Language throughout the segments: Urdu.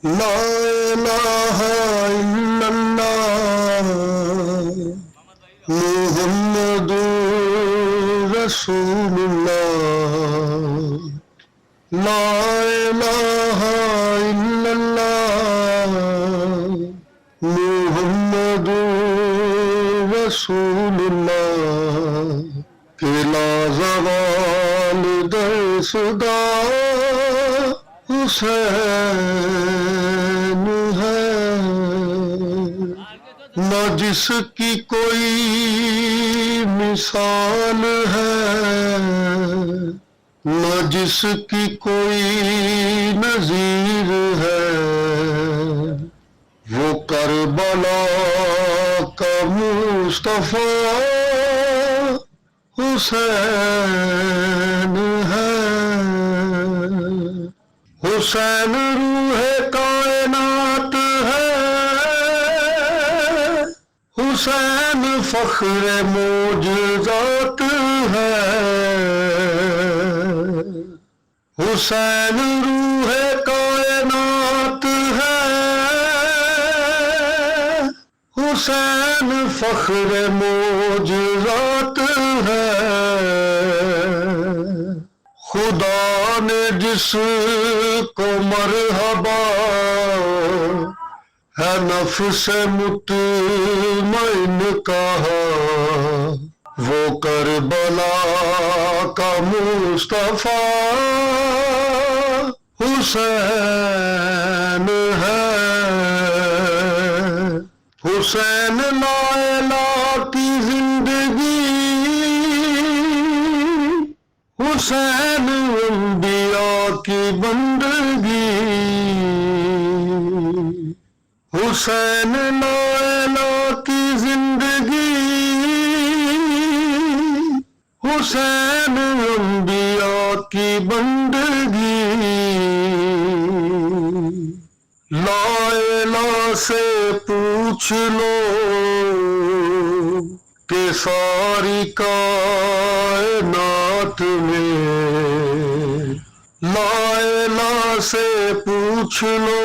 لا الہ الا اللہ محمد رسول اللہ، لا الہ الا اللہ محمد رسول اللہ، لا زوال در صدا حسین ہے، نہ جس کی کوئی مثال ہے، نہ جس کی کوئی نظیر ہے، وہ کربلا کا مصطفیٰ حسین ہے۔ حسین روح کائنات ہے، حسین فخر معجزات ہے، حسین روح کائنات ہے، حسین فخر معجزات ہے۔ خدا نے جس کو مرحبا ہے نفس مطمئن کہا، وہ کربلا کا مصطفیٰ حسین ہے۔ حسین لا الہ کی زندگی، حسین انبیاء کی بندگی، حسین لا الہ کی زندگی، حسین انبیاء کی بندگی، لا الہ سے پوچھ لو کہ ساری کائنات میں، لا الہ سے پوچھ لو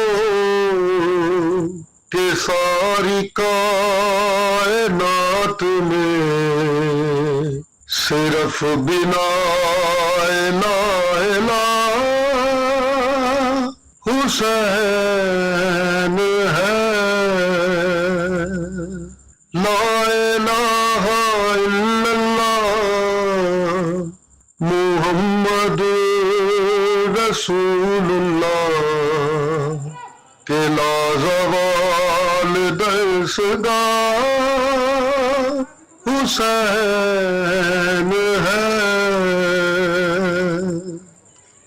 کہ ساری کائنات میں صرف بنا لا الہ حسین ہے۔ لا الہ الا اللہ محمد رسول اللہ، کہ لا زوال در صدا حسین ہے۔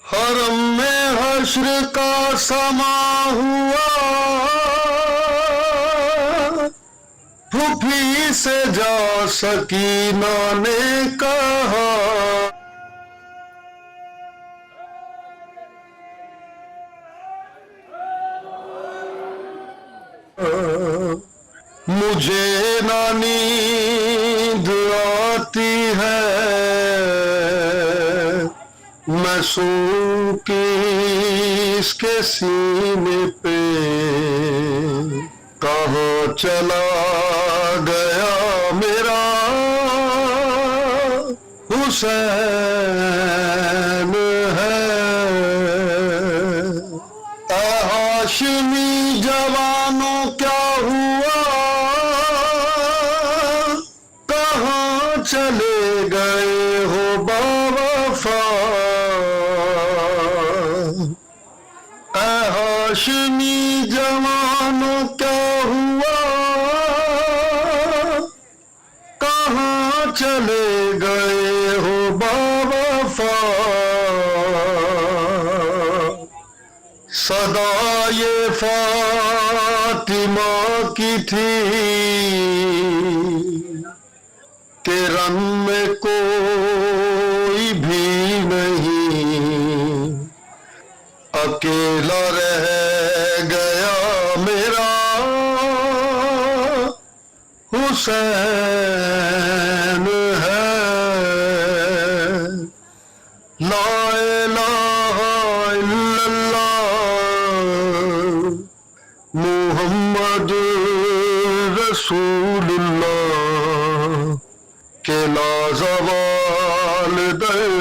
حرم میں حشر کا سما ہوا، پھوپھی سے جا سکینہ نے کہا، مجھے نہ نیند آتی ہے، میں سوں کس کے سینے پہ، کہاں چلا گیا میرا حسین ہے۔ اے ہاشمی جوانوں کیا ہوا، کہاں چلے گئے ہو باوفا، اے ہاشمی جوانوں کیا ہوا، کہاں چلے گئے ہو باوفا۔ صدا یہ فاطمہ کی تھی کہ رن میں کوئی بھی نہیں، اکیلا رہ گیا میرا حسین ہے۔ لا الہ الا اللہ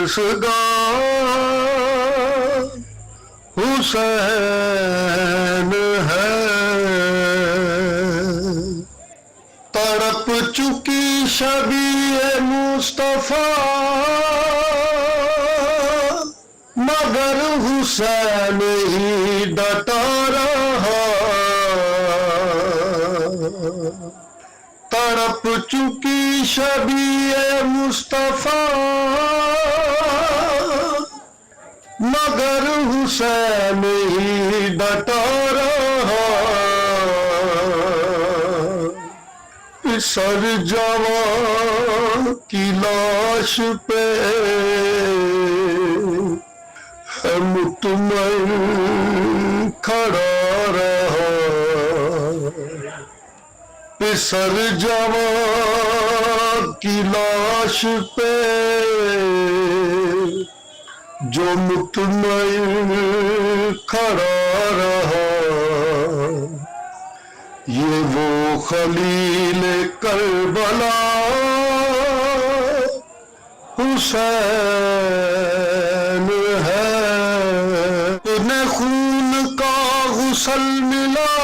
درسگاہ حسین ہے، تڑپ چکی شبیہ مصطفیٰ مگر حسین ہی ڈٹا رہا، تڑپ چکی شبیہ مصطفیٰ مگر حسین ہی ڈٹا رہا، سر جوان کی لاش پہ ہے مطمئن کھڑا رہا، سر جوان کی لاش پہ جو مطمئن کھڑا رہا، یہ وہ خلیل کربلا حسین ہے، انہیں خون کا غسل ملا،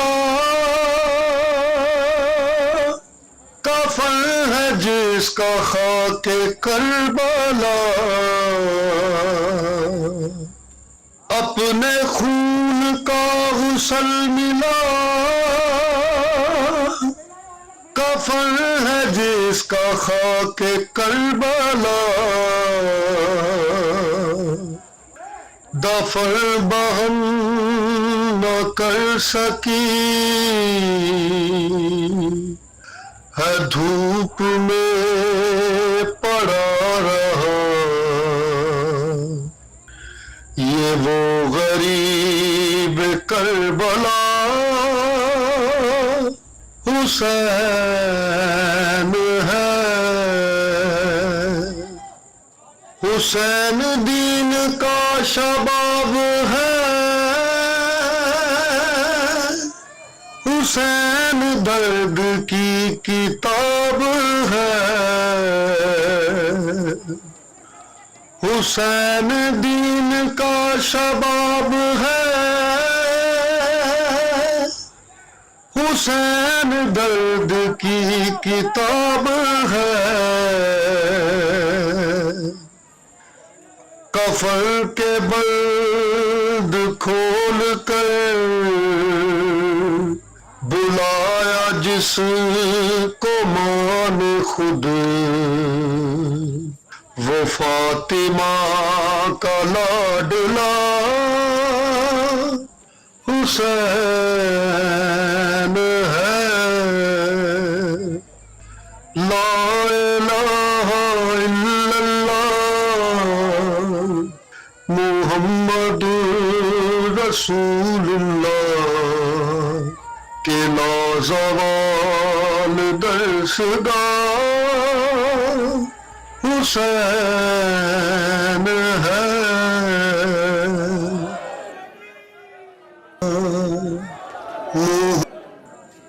کفن ہے جس کا خاک کربلا، اپنے خون کا غسل ملا، کفن ہے جس کا خاک کربلا، دفن بہن نہ کر سکی ہے دھوپ میں پڑا رہا، یہ وہ غریب کربلا حسین ہے، حسین دین کا شباب ہے، حسین درد کی کتاب ہے، حسین دین کا شباب ہے، حسین درد کی کتاب ہے، کفن کے بند کھول کر بلایا جس کو ماں نے خود، وہ فاطمہ کا لاڈلا حسین ہے، لا الہ الا اللہ محمد رسول اللہ کے لازوال درسگاہ حسین ہے،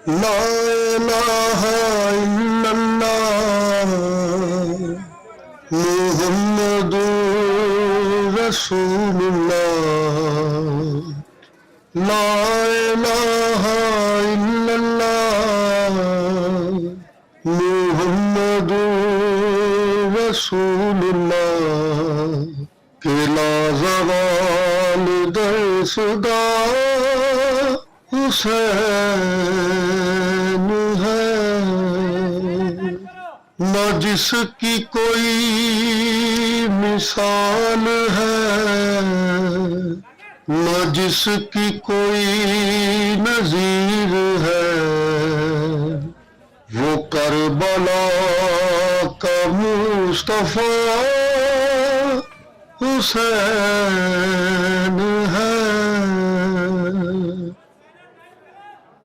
لا الہ الا اللہ محمد رسول اللہ، لا الہ الا اللہ محمد رسول اللہ کے لازوال درسگاہ حسین ہے، نہ جس کی کوئی مثال ہے، نہ جس کی کوئی نظیر ہے، وہ کربلا کا مصطفیٰ حسین